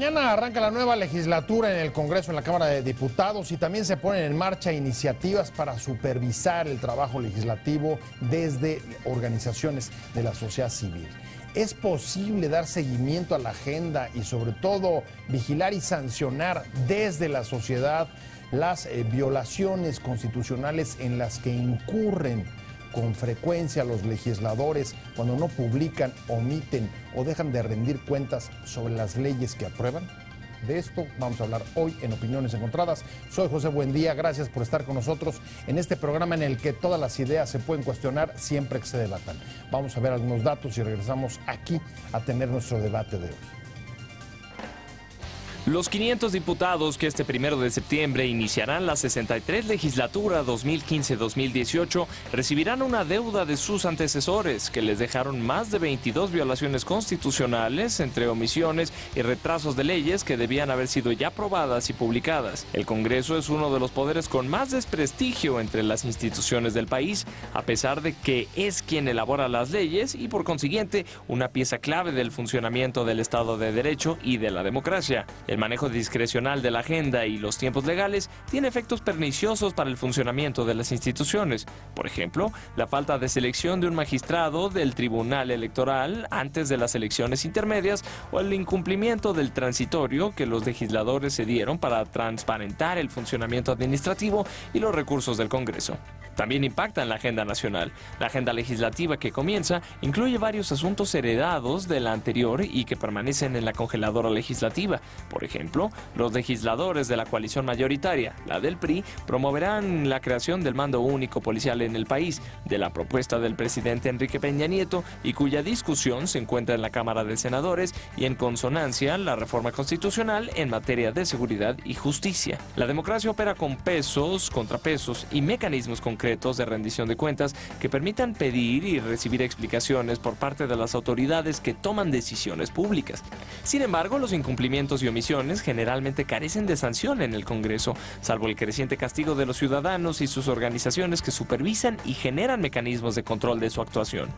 Mañana arranca la nueva legislatura en el Congreso, en la Cámara de Diputados, y también se ponen en marcha iniciativas para supervisar el trabajo legislativo desde organizaciones de la sociedad civil. ¿Es posible dar seguimiento a la agenda y sobre todo vigilar y sancionar desde la sociedad las violaciones constitucionales en las que incurren con frecuencia los legisladores cuando no publican, omiten o dejan de rendir cuentas sobre las leyes que aprueban? De esto vamos a hablar hoy en Opiniones Encontradas. Soy José Buendía, gracias por estar con nosotros en este programa en el que todas las ideas se pueden cuestionar siempre que se debatan. Vamos a ver algunos datos y regresamos aquí a tener nuestro debate de hoy. Los 500 diputados que este 1 de septiembre iniciarán la 63 legislatura 2015-2018 recibirán una deuda de sus antecesores que les dejaron más de 22 violaciones constitucionales entre omisiones y retrasos de leyes que debían haber sido ya aprobadas y publicadas. El Congreso es uno de los poderes con más desprestigio entre las instituciones del país, a pesar de que es quien elabora las leyes y por consiguiente una pieza clave del funcionamiento del Estado de Derecho y de la democracia. El manejo discrecional de la agenda y los tiempos legales tiene efectos perniciosos para el funcionamiento de las instituciones. Por ejemplo, la falta de selección de un magistrado del Tribunal Electoral antes de las elecciones intermedias o el incumplimiento del transitorio que los legisladores se dieron para transparentar el funcionamiento administrativo y los recursos del Congreso. También impacta en la agenda nacional. La agenda legislativa que comienza incluye varios asuntos heredados de la anterior y que permanecen en la congeladora legislativa. Por ejemplo, los legisladores de la coalición mayoritaria, la del PRI, promoverán la creación del mando único policial en el país, de la propuesta del presidente Enrique Peña Nieto y cuya discusión se encuentra en la Cámara de Senadores y en consonancia la reforma constitucional en materia de seguridad y justicia. La democracia opera con pesos, contrapesos y mecanismos concretos de rendición de cuentas que permitan pedir y recibir explicaciones por parte de las autoridades que toman decisiones públicas. Sin embargo, los incumplimientos y omisiones generalmente carecen de sanción en el Congreso, salvo el creciente castigo de los ciudadanos y sus organizaciones que supervisan y generan mecanismos de control de su actuación.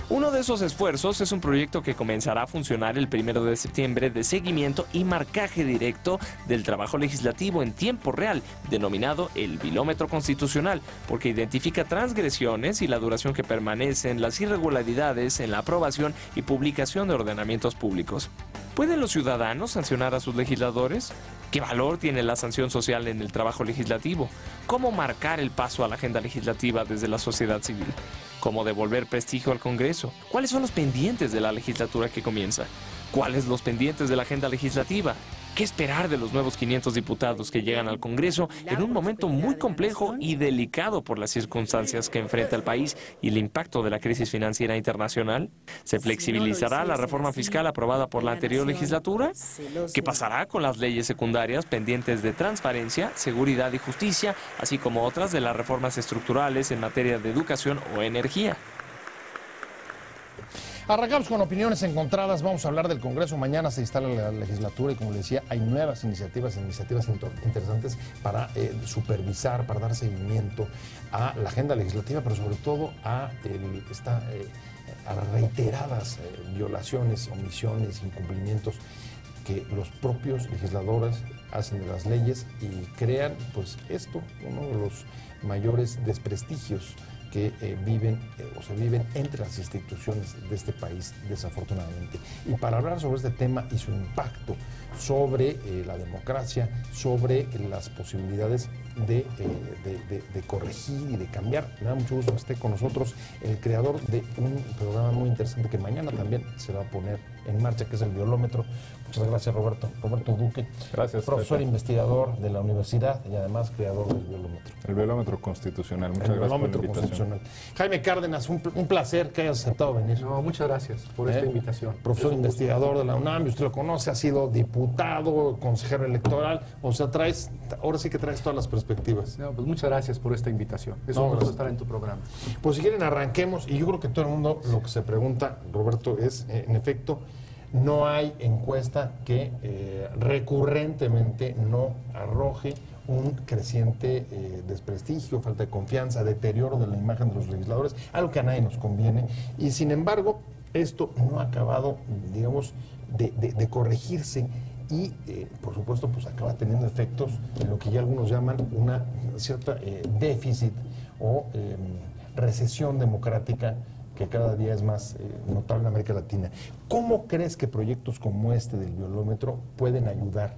Uno de esos esfuerzos es un proyecto que comenzará a funcionar el 1 de septiembre de seguimiento y marcaje directo del trabajo legislativo en tiempo real, denominado el Bilómetro Constitucional, porque identifica transgresiones y la duración que permanecen las irregularidades en la aprobación y publicación de ordenamientos públicos. ¿Pueden los ciudadanos sancionar a sus legisladores? ¿Qué valor tiene la sanción social en el trabajo legislativo? ¿Cómo marcar el paso a la agenda legislativa desde la sociedad civil? ¿Cómo devolver prestigio al Congreso? ¿Cuáles son los pendientes de la legislatura que comienza? ¿Cuáles los pendientes de la agenda legislativa? ¿Qué esperar de los nuevos 500 diputados que llegan al Congreso en un momento muy complejo y delicado por las circunstancias que enfrenta el país y el impacto de la crisis financiera internacional? ¿Se flexibilizará la reforma fiscal aprobada por la anterior legislatura? ¿Qué pasará con las leyes secundarias pendientes de transparencia, seguridad y justicia, así como otras de las reformas estructurales en materia de educación o energía? Arrancamos con opiniones encontradas. Vamos a hablar del Congreso. Mañana se instala la legislatura y, como le decía, hay nuevas iniciativas interesantes para supervisar, para dar seguimiento a la agenda legislativa, pero sobre todo a reiteradas violaciones, omisiones, incumplimientos que los propios legisladores hacen de las leyes y crean, pues esto, uno de los mayores desprestigios que se viven entre las instituciones de este país, desafortunadamente. Y para hablar sobre este tema y su impacto sobre la democracia, sobre las posibilidades de corregir y de cambiar, me da mucho gusto que esté con nosotros el creador de un programa muy interesante que mañana también se va a poner en marcha, que es el Bilómetro. Muchas gracias, Roberto Duque. Gracias, profesor Pepe. Investigador de la universidad y además creador del Bilómetro. El Bilómetro Constitucional. Muchas gracias por la invitación. Jaime Cárdenas, un placer que hayas aceptado venir. No, muchas gracias por esta invitación. Profesor investigador de la UNAM, usted lo conoce, ha sido diputado, consejero electoral, o sea, ahora sí que traes todas las perspectivas. No, pues muchas gracias por esta invitación. Es un gusto estar en tu programa. Pues si quieren arranquemos, y yo creo que todo el mundo lo que se pregunta, Roberto, es, en efecto, no hay encuesta que recurrentemente no arroje un creciente desprestigio, falta de confianza, deterioro de la imagen de los legisladores, algo que a nadie nos conviene. Y sin embargo, esto no ha acabado, digamos, de corregirse y, por supuesto, pues acaba teniendo efectos en lo que ya algunos llaman una cierta déficit o recesión democrática que cada día es más notable en América Latina. ¿Cómo crees que proyectos como este del violómetro pueden ayudar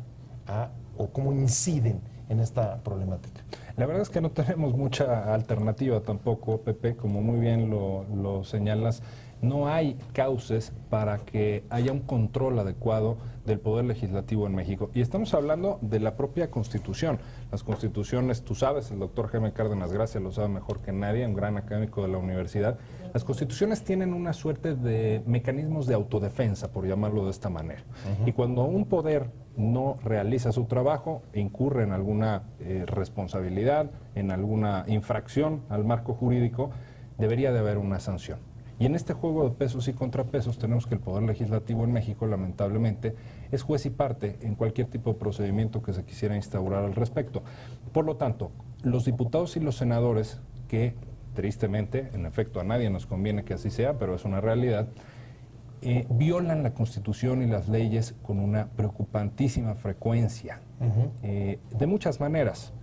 o cómo inciden en esta problemática? La verdad es que no tenemos mucha alternativa tampoco, Pepe, como muy bien lo señalas. No hay cauces para que haya un control adecuado del poder legislativo en México. Y estamos hablando de la propia Constitución. Las constituciones, tú sabes, el doctor Jaime Cárdenas Gracia lo sabe mejor que nadie, un gran académico de la universidad. Las constituciones tienen una suerte de mecanismos de autodefensa, por llamarlo de esta manera. Y cuando un poder no realiza su trabajo, incurre en alguna responsabilidad, en alguna infracción al marco jurídico, debería de haber una sanción. Y en este juego de pesos y contrapesos tenemos que el Poder Legislativo en México, lamentablemente, es juez y parte en cualquier tipo de procedimiento que se quisiera instaurar al respecto. Por lo tanto, los diputados y los senadores que, tristemente, en efecto a nadie nos conviene que así sea, pero es una realidad, violan la Constitución y las leyes con una preocupantísima frecuencia, de muchas maneras.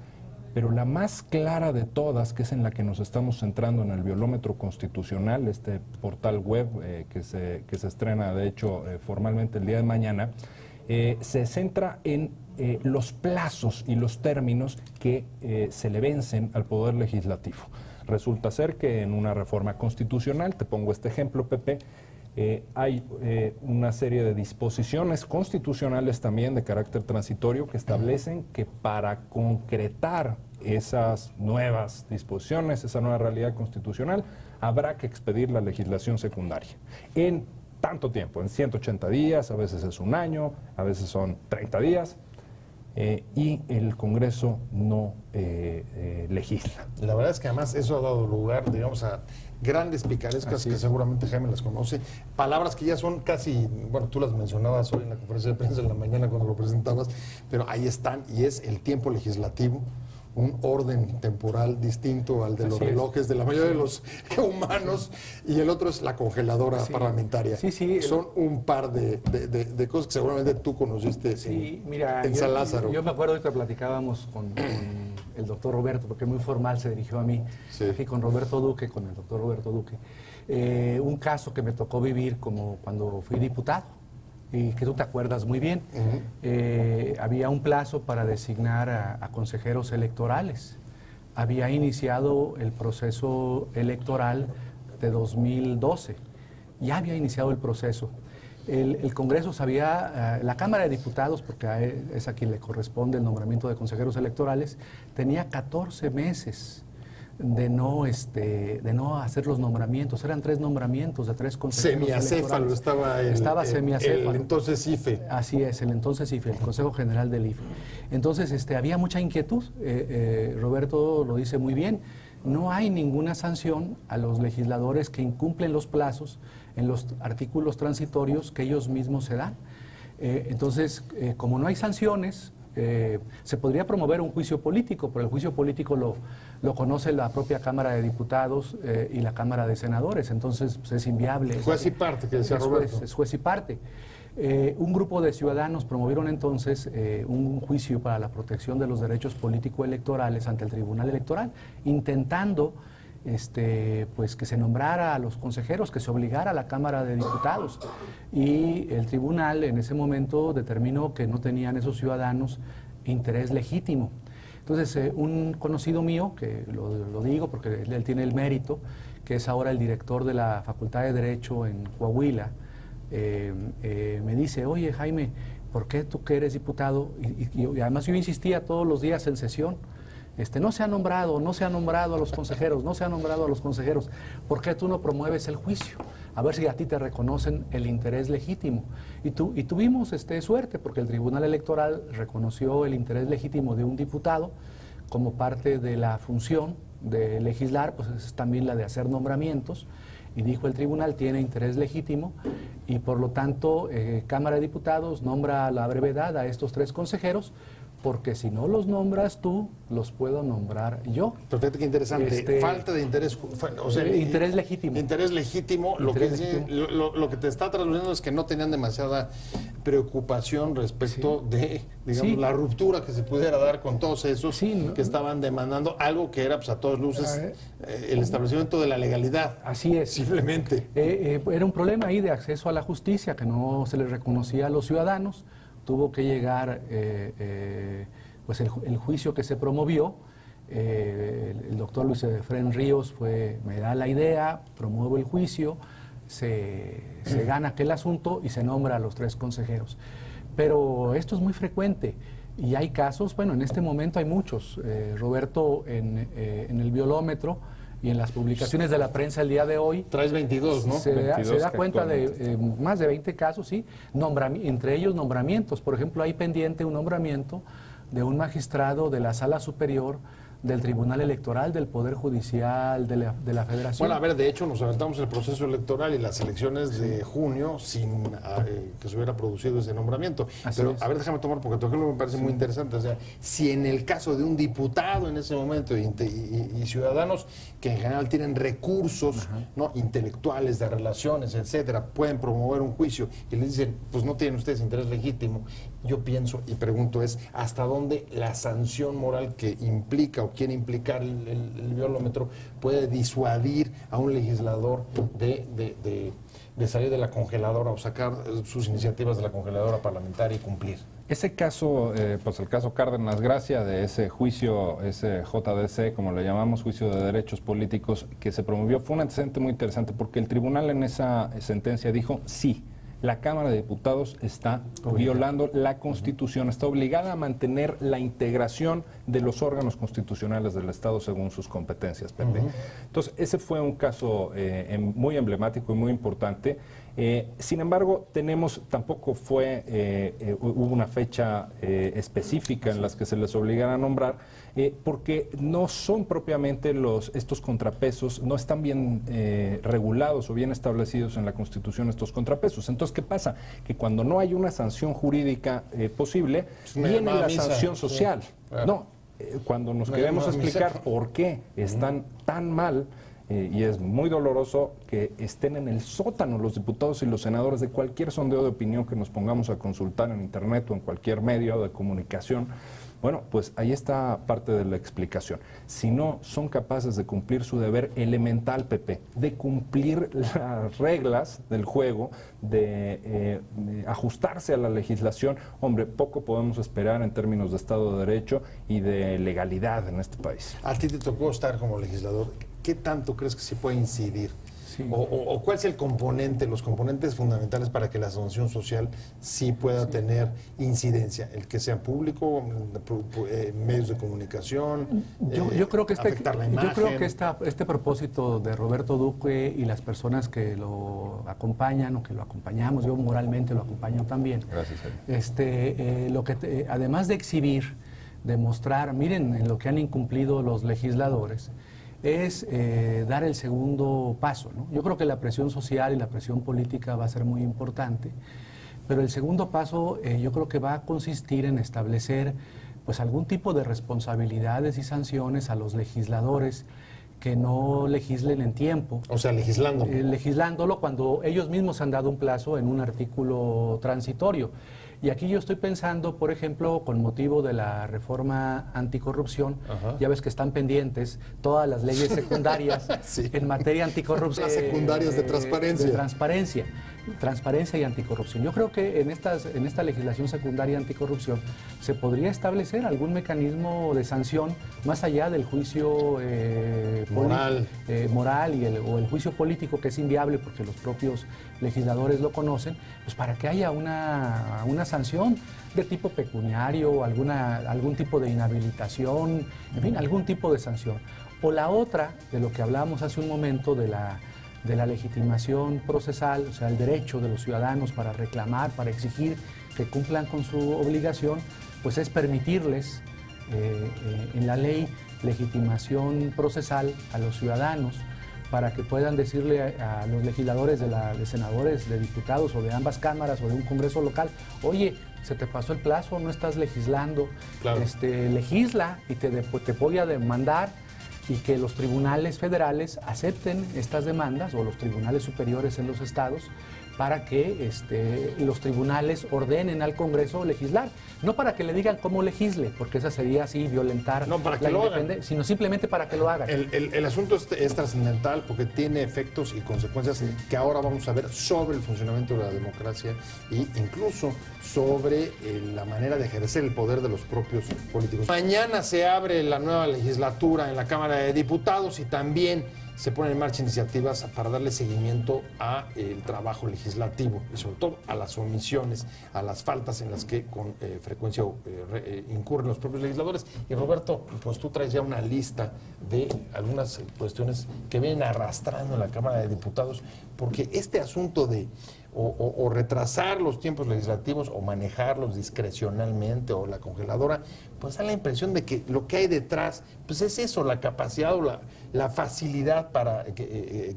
Pero la más clara de todas, que es en la que nos estamos centrando en el Violómetro Constitucional, este portal web que se estrena, de hecho, formalmente el día de mañana, se centra en los plazos y los términos que se le vencen al Poder Legislativo. Resulta ser que en una reforma constitucional, te pongo este ejemplo, Pepe, hay una serie de disposiciones constitucionales también de carácter transitorio que establecen que para concretar esas nuevas disposiciones, esa nueva realidad constitucional, habrá que expedir la legislación secundaria en tanto tiempo, en 180 días, a veces es un año, a veces son 30 días. Y el Congreso no legisla. La verdad es que además eso ha dado lugar, digamos, a grandes picarescas que seguramente Jaime las conoce, palabras que ya son casi, bueno, tú las mencionabas hoy en la conferencia de prensa en la mañana cuando lo presentabas, pero ahí están, y es el tiempo legislativo, un orden temporal distinto al de los relojes de la mayoría de los humanos, y el otro es la congeladora parlamentaria. Son un par de cosas que seguramente tú conociste en San Lázaro. Yo me acuerdo que platicábamos con el doctor Roberto, porque muy formal se dirigió a mí, aquí con Roberto Duque, con el doctor Roberto Duque, un caso que me tocó vivir como cuando fui diputado, y que tú te acuerdas muy bien. Había un plazo para designar a consejeros electorales. Había iniciado el proceso electoral de 2012. Ya había iniciado el proceso. El Congreso sabía, la Cámara de Diputados, porque es a quien le corresponde el nombramiento de consejeros electorales, tenía 14 meses de no hacer los nombramientos. Eran 3 nombramientos de 3 consejeros semiacéfalo estaba semiacéfalo. El entonces IFE. Así es, el entonces IFE, el Consejo General del IFE. Entonces había mucha inquietud. Roberto lo dice muy bien. No hay ninguna sanción a los legisladores que incumplen los plazos en los artículos transitorios que ellos mismos se dan. Entonces, como no hay sanciones, se podría promover un juicio político, pero el juicio político lo conoce la propia Cámara de Diputados y la Cámara de Senadores, entonces pues, es inviable. Juez y parte, que decía Roberto. Es juez y parte. Un grupo de ciudadanos promovieron entonces un juicio para la protección de los derechos político-electorales ante el Tribunal Electoral, intentando pues que se nombrara a los consejeros, que se obligara a la Cámara de Diputados. Y el tribunal en ese momento determinó que no tenían esos ciudadanos interés legítimo. Entonces, un conocido mío, que lo digo porque él tiene el mérito, que es ahora el director de la Facultad de Derecho en Coahuila, me dice, oye Jaime, ¿por qué tú que eres diputado? Y además yo insistía todos los días en sesión, no se ha nombrado a los consejeros, no se ha nombrado a los consejeros. ¿Por qué tú no promueves el juicio? A ver si a ti te reconocen el interés legítimo. Y tuvimos suerte, porque el Tribunal Electoral reconoció el interés legítimo de un diputado como parte de la función de legislar, pues es también la de hacer nombramientos. Y dijo el tribunal, tiene interés legítimo, y por lo tanto, Cámara de Diputados nombra a la brevedad a estos 3 consejeros, porque si no los nombras tú, los puedo nombrar yo. Perfecto, qué interesante. Falta de interés, o sea, interés legítimo. Interés legítimo. Lo que te está traduciendo es que no tenían demasiada preocupación respecto de, digamos, la ruptura que se pudiera dar con todos esos que estaban demandando algo que era, pues, a todas luces, el establecimiento de la legalidad. Así es. Simplemente. Era un problema ahí de acceso a la justicia que no se les reconocía a los ciudadanos. Tuvo que llegar pues el juicio que se promovió. El doctor Luis Efrén Ríos me da la idea, promuevo el juicio, se gana aquel asunto y se nombra a los 3 consejeros. Pero esto es muy frecuente y hay casos, bueno, en este momento hay muchos. Roberto, en el violómetro y en las publicaciones de la prensa el día de hoy. Traes 22, ¿no? Se da cuenta de más de 20 casos, sí, entre ellos nombramientos. Por ejemplo, hay pendiente un nombramiento de un magistrado de la Sala Superior del Tribunal Electoral del Poder Judicial de la Federación. Bueno, a ver, de hecho nos aventamos el proceso electoral y las elecciones de junio sin que se hubiera producido ese nombramiento. Pero, a ver, déjame tomar, porque tu ejemplo me parece muy interesante. O sea, si en el caso de un diputado en ese momento y ciudadanos que en general tienen recursos, ¿no?, intelectuales, de relaciones, etcétera, pueden promover un juicio y les dicen, pues no tienen ustedes interés legítimo, yo pienso y pregunto es, ¿hasta dónde la sanción moral que implica o quiere implicar el violómetro puede disuadir a un legislador de salir de la congeladora o sacar sus iniciativas de la congeladora parlamentaria y cumplir? Ese caso, pues el caso Cárdenas Gracia, de ese juicio, ese JDC, como le llamamos, juicio de derechos políticos, que se promovió, fue un antecedente muy interesante porque el tribunal en esa sentencia dijo sí. La Cámara de Diputados está violando la Constitución, está obligada a mantener la integración de los órganos constitucionales del Estado según sus competencias, Pepe. Entonces, ese fue un caso muy emblemático y muy importante. Sin embargo, tampoco hubo una fecha específica en las que se les obligara a nombrar, porque no son propiamente estos contrapesos, no están bien regulados o bien establecidos en la Constitución estos contrapesos. Entonces, ¿qué pasa? Que cuando no hay una sanción jurídica posible, viene la sanción social. No, cuando nos queremos explicar por qué están tan mal, y es muy doloroso que estén en el sótano los diputados y los senadores de cualquier sondeo de opinión que nos pongamos a consultar en internet o en cualquier medio de comunicación. Bueno, pues ahí está parte de la explicación. Si no son capaces de cumplir su deber elemental, Pepe, de cumplir las reglas del juego, de ajustarse a la legislación, hombre, poco podemos esperar en términos de Estado de Derecho y de legalidad en este país. A ti te tocó estar como legislador. ¿Qué tanto crees que se puede incidir? Sí. O ¿cuál es el componente, los componentes fundamentales para que la sanción social sí pueda tener incidencia? El que sea público, medios de comunicación, yo creo que afectar la imagen. Yo creo que este propósito de Roberto Duque y las personas que lo acompañan o que lo acompañamos, yo moralmente lo acompaño también. Gracias a Dios. Además de exhibir, demostrar, miren en lo que han incumplido los legisladores, es dar el segundo paso, ¿no? Yo creo que la presión social y la presión política va a ser muy importante, pero el segundo paso yo creo que va a consistir en establecer pues algún tipo de responsabilidades y sanciones a los legisladores que no legislen en tiempo. O sea, legislándolo. Legislándolo cuando ellos mismos han dado un plazo en un artículo transitorio. Y aquí yo estoy pensando, por ejemplo, con motivo de la reforma anticorrupción, ya ves que están pendientes todas las leyes secundarias en materia anticorrupción. Las secundarias de transparencia. Transparencia y anticorrupción. Yo creo que en esta legislación secundaria anticorrupción se podría establecer algún mecanismo de sanción más allá del juicio moral o el juicio político, que es inviable porque los propios legisladores lo conocen, pues para que haya una sanción de tipo pecuniario, algún tipo de inhabilitación, en fin, algún tipo de sanción. O la otra, de lo que hablábamos hace un momento, de la legitimación procesal, o sea, el derecho de los ciudadanos para reclamar, para exigir que cumplan con su obligación, pues es permitirles en la ley legitimación procesal a los ciudadanos para que puedan decirle a los legisladores, de senadores, de diputados o de ambas cámaras o de un congreso local, oye, se te pasó el plazo, no estás legislando, claro. Legisla y te voy a demandar, y que los tribunales federales acepten estas demandas o los tribunales superiores en los estados para que los tribunales ordenen al Congreso legislar. No para que le digan cómo legisle, porque esa sería así violentar la independencia, sino simplemente para que lo hagan. El asunto es trascendental porque tiene efectos y consecuencias que ahora vamos a ver sobre el funcionamiento de la democracia e incluso sobre la manera de ejercer el poder de los propios políticos. Mañana se abre la nueva legislatura en la Cámara de Diputados y también se ponen en marcha iniciativas para darle seguimiento al trabajo legislativo y sobre todo a las omisiones, a las faltas en las que con frecuencia incurren los propios legisladores. Y Roberto, pues tú traes ya una lista de algunas cuestiones que vienen arrastrando en la Cámara de Diputados, porque este asunto de o retrasar los tiempos legislativos o manejarlos discrecionalmente o la congeladora, pues da la impresión de que lo que hay detrás, pues es eso, la capacidad o la facilidad para que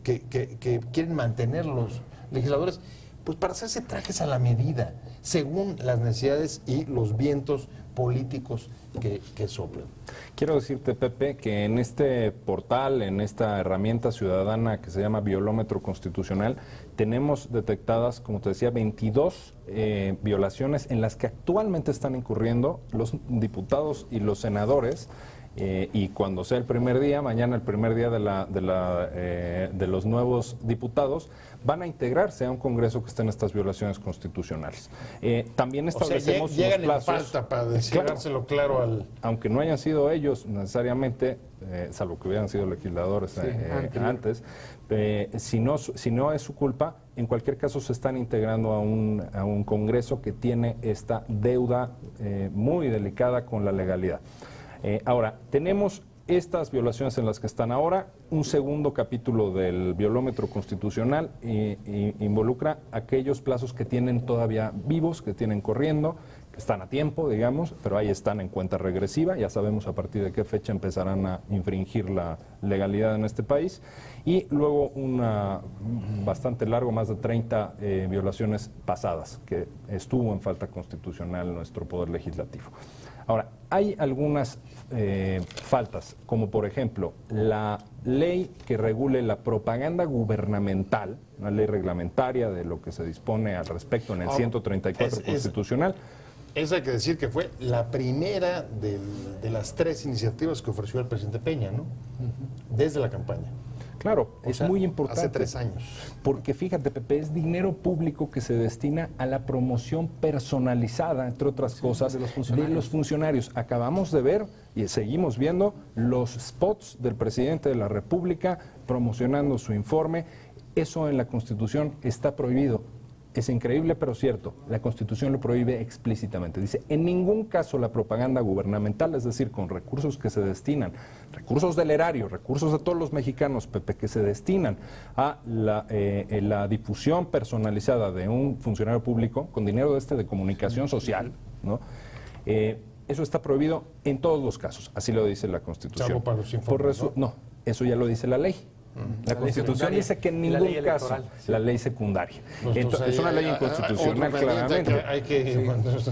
quieren mantener los legisladores, pues para hacerse trajes a la medida, según las necesidades y los vientos políticos que soplan. Quiero decirte, Pepe, que en este portal, en esta herramienta ciudadana que se llama Violómetro Constitucional, tenemos detectadas, como te decía, 22 violaciones en las que actualmente están incurriendo los diputados y los senadores. Y cuando sea el primer día, mañana el primer día de los nuevos diputados, van a integrarse a un Congreso que esté en estas violaciones constitucionales. También establecemos o sea, llegan los plazos. En falta para decírselo claro al... Aunque no hayan sido ellos necesariamente, salvo que hubieran sido legisladores antes, si no es su culpa, en cualquier caso se están integrando a un Congreso que tiene esta deuda muy delicada con la legalidad. Ahora, tenemos estas violaciones en las que están ahora. Un segundo capítulo del violómetro constitucional involucra aquellos plazos que tienen todavía vivos, que tienen corriendo, que están a tiempo, digamos, pero ahí están en cuenta regresiva. Ya sabemos a partir de qué fecha empezarán a infringir la legalidad en este país. Y luego una bastante largo, más de 30 violaciones pasadas, que estuvo en falta constitucional nuestro Poder Legislativo. Ahora, hay algunas faltas, como por ejemplo la ley que regule la propaganda gubernamental, una ley reglamentaria de lo que se dispone al respecto en el 134 constitucional. Esa hay que decir que fue la primera de las 3 iniciativas que ofreció el presidente Peña, ¿no? Desde la campaña. Claro, es muy importante. Hace 3 años. Porque fíjate, Pepe, es dinero público que se destina a la promoción personalizada, entre otras cosas, de los funcionarios. Acabamos de ver y seguimos viendo los spots del presidente de la República promocionando su informe. Eso en la Constitución está prohibido. Es increíble, pero cierto. La Constitución lo prohíbe explícitamente. Dice, en ningún caso la propaganda gubernamental, es decir, con recursos que se destinan, recursos del erario, recursos de todos los mexicanos, Pepe, que se destinan a la difusión personalizada de un funcionario público, con dinero de comunicación social, ¿no? Eso está prohibido en todos los casos. Así lo dice la Constitución. Salvo para los informes, no, eso ya lo dice la ley. La Constitución dice que en ningún caso la ley secundaria. Entonces, es una ley inconstitucional, claramente.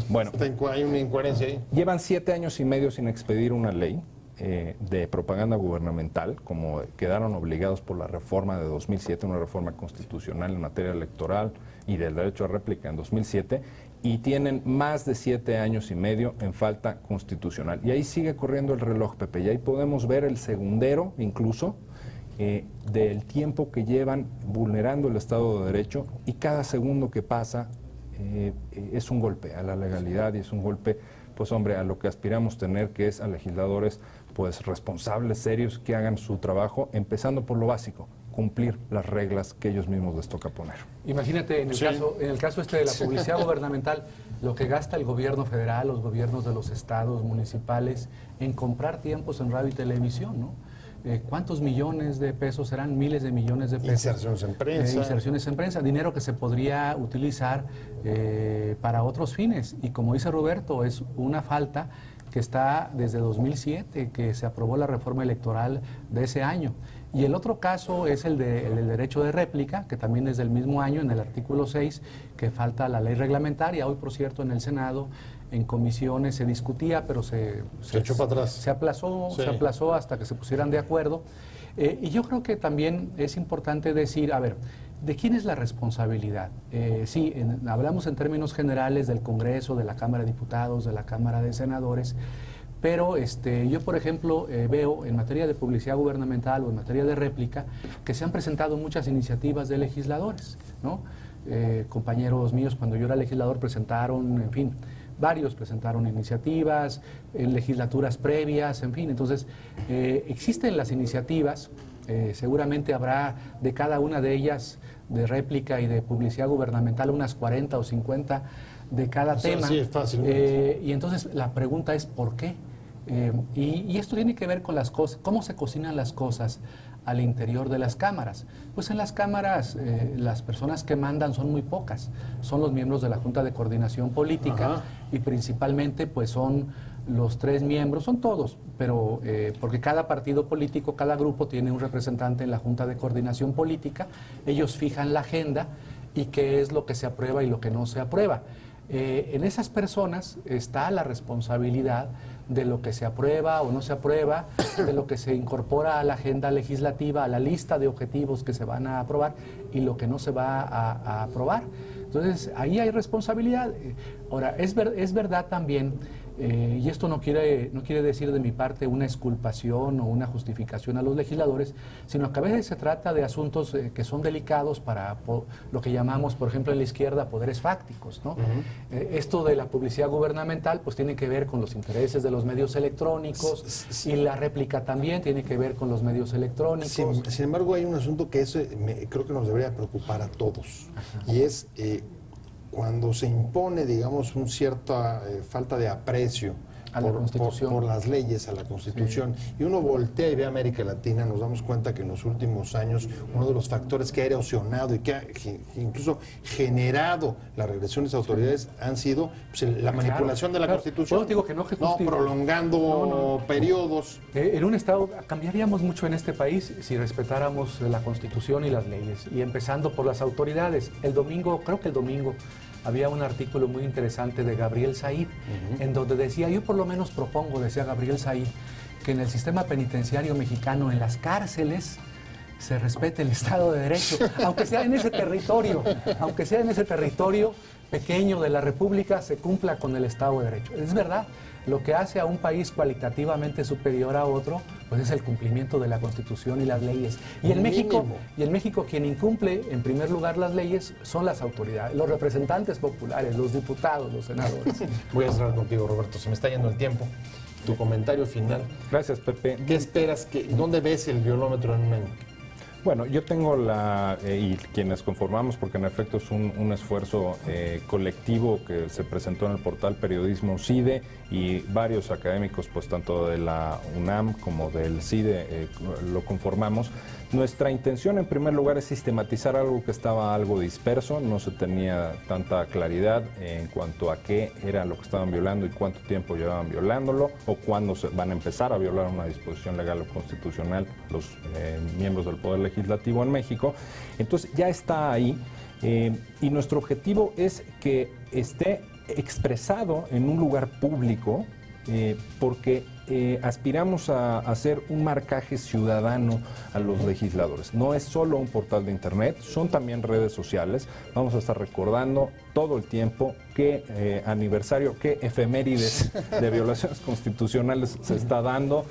Bueno, hay una incoherencia ahí. Llevan 7 años y medio sin expedir una ley de propaganda gubernamental, como quedaron obligados por la reforma de 2007, una reforma constitucional en materia electoral y del derecho a réplica en 2007, y tienen más de 7 años y medio en falta constitucional. Y ahí sigue corriendo el reloj, Pepe, y ahí podemos ver el segundero, incluso, del tiempo que llevan vulnerando el Estado de Derecho, y cada segundo que pasa es un golpe a la legalidad y es un golpe, pues hombre, a lo que aspiramos tener, que es a legisladores pues responsables, serios, que hagan su trabajo, empezando por lo básico, cumplir las reglas que ellos mismos les toca poner. Imagínate, en el caso de la publicidad gubernamental, lo que gasta el gobierno federal, los gobiernos de los estados, municipales, en comprar tiempos en radio y televisión, ¿no? ¿Cuántos millones de pesos serán? Miles de millones de pesos. Inserciones en prensa. Inserciones en prensa, dinero que se podría utilizar para otros fines. Y como dice Roberto, es una falta que está desde 2007, que se aprobó la reforma electoral de ese año. Y el otro caso es el del derecho de réplica, que también es del mismo año, en el artículo 6, que falta la ley reglamentaria. Hoy, por cierto, en el Senado, en comisiones se discutía, pero se echó para atrás. Se aplazó hasta que se pusieran de acuerdo. Y yo creo que también es importante decir, a ver, ¿de quién es la responsabilidad? Sí, hablamos en términos generales del Congreso, de la Cámara de Diputados, de la Cámara de Senadores, pero yo, por ejemplo, veo en materia de publicidad gubernamental o en materia de réplica que se han presentado muchas iniciativas de legisladores, ¿no? Compañeros míos, cuando yo era legislador, presentaron, en fin, varios presentaron iniciativas, en legislaturas previas, en fin. Entonces, existen las iniciativas, seguramente habrá de cada una de ellas, de réplica y de publicidad gubernamental, unas 40 o 50 de cada tema. Sí, fácilmente. Y entonces la pregunta es ¿por qué? Y esto tiene que ver con las cosas, cómo se cocinan las cosas al interior de las cámaras. Pues en las cámaras las personas que mandan son muy pocas, son los miembros de la Junta de Coordinación Política. Ajá. Y principalmente pues son los 3 miembros, son todos, pero porque cada partido político, cada grupo tiene un representante en la Junta de Coordinación Política, ellos fijan la agenda y qué es lo que se aprueba y lo que no se aprueba. En esas personas está la responsabilidad de lo que se aprueba o no se aprueba, de lo que se incorpora a la agenda legislativa, a la lista de objetivos que se van a aprobar y lo que no se va a aprobar. Entonces, ahí hay responsabilidad. Ahora, es verdad también, y esto no quiere decir de mi parte una exculpación o una justificación a los legisladores, sino que a veces se trata de asuntos que son delicados para lo que llamamos, por ejemplo, en la izquierda, poderes fácticos, ¿no? Esto de la publicidad gubernamental pues tiene que ver con los intereses de los medios electrónicos y la réplica también tiene que ver con los medios electrónicos. Sin embargo, hay un asunto que creo que nos debería preocupar a todos. Ajá. Y es cuando se impone, digamos, una cierta falta de aprecio a la Constitución. Por las leyes, a la Constitución, sí. Y uno voltea y ve a América Latina, nos damos cuenta que en los últimos años uno de los factores que ha erosionado y que ha incluso generado las regresiones de autoridades han sido pues, la manipulación de la Constitución. Bueno, digo que no, prolongando periodos. En un Estado cambiaríamos mucho en este país si respetáramos la Constitución y las leyes, y empezando por las autoridades. Creo que el domingo, había un artículo muy interesante de Gabriel Said, en donde decía, yo por lo menos propongo, decía Gabriel Said, que en el sistema penitenciario mexicano, en las cárceles, se respete el Estado de Derecho, aunque sea en ese territorio pequeño de la República, se cumpla con el Estado de Derecho. Es verdad, lo que hace a un país cualitativamente superior a otro, pues es el cumplimiento de la Constitución y las leyes. Y en México quien incumple en primer lugar las leyes son las autoridades, los representantes populares, los diputados, los senadores. Voy a cerrar contigo, Roberto, se me está yendo el tiempo. Tu comentario final. Gracias, Pepe. ¿Qué esperas? ¿Dónde ves el violómetro en un año? Bueno, yo tengo y quienes conformamos, porque en efecto es un esfuerzo colectivo que se presentó en el portal Periodismo CIDE y varios académicos, pues tanto de la UNAM como del CIDE lo conformamos. Nuestra intención en primer lugar es sistematizar algo que estaba algo disperso, no se tenía tanta claridad en cuanto a qué era lo que estaban violando y cuánto tiempo llevaban violándolo o cuándo se van a empezar a violar una disposición legal o constitucional los miembros del Poder Legislativo en México. Entonces ya está ahí y nuestro objetivo es que esté expresado en un lugar público porque aspiramos a hacer un marcaje ciudadano a los legisladores. No es solo un portal de internet, son también redes sociales. Vamos a estar recordando todo el tiempo qué aniversario, qué efemérides de violaciones constitucionales se está dando,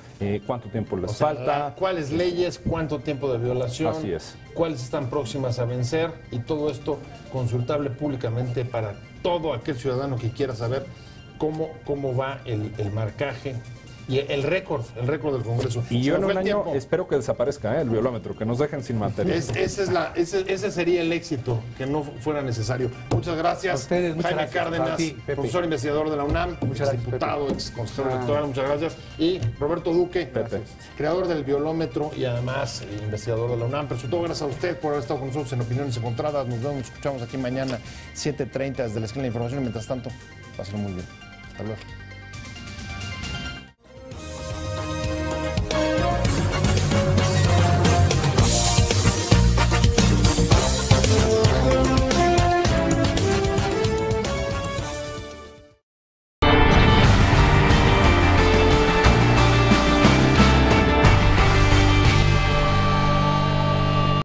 cuánto tiempo les falta. ¿Cuáles leyes, cuánto tiempo de violación? Así es. ¿Cuáles están próximas a vencer? Y todo esto consultable públicamente para todo aquel ciudadano que quiera saber cómo va el marcaje y el récord del Congreso. Y yo en un año espero que desaparezca el violómetro, que nos dejen sin materia. Ese sería el éxito, que no fuera necesario. Muchas gracias. A ustedes, muchas Jaime gracias. Cárdenas, ti, profesor investigador de la UNAM, diputado, ex consejero electoral, muchas gracias. Y Roberto Duque, creador del violómetro y además investigador de la UNAM. Pero sobre todo gracias a usted por haber estado con nosotros en Opiniones Encontradas. Nos vemos, escuchamos aquí mañana 7:30 desde la esquina de la información y mientras tanto, pásenlo muy bien. Hasta luego.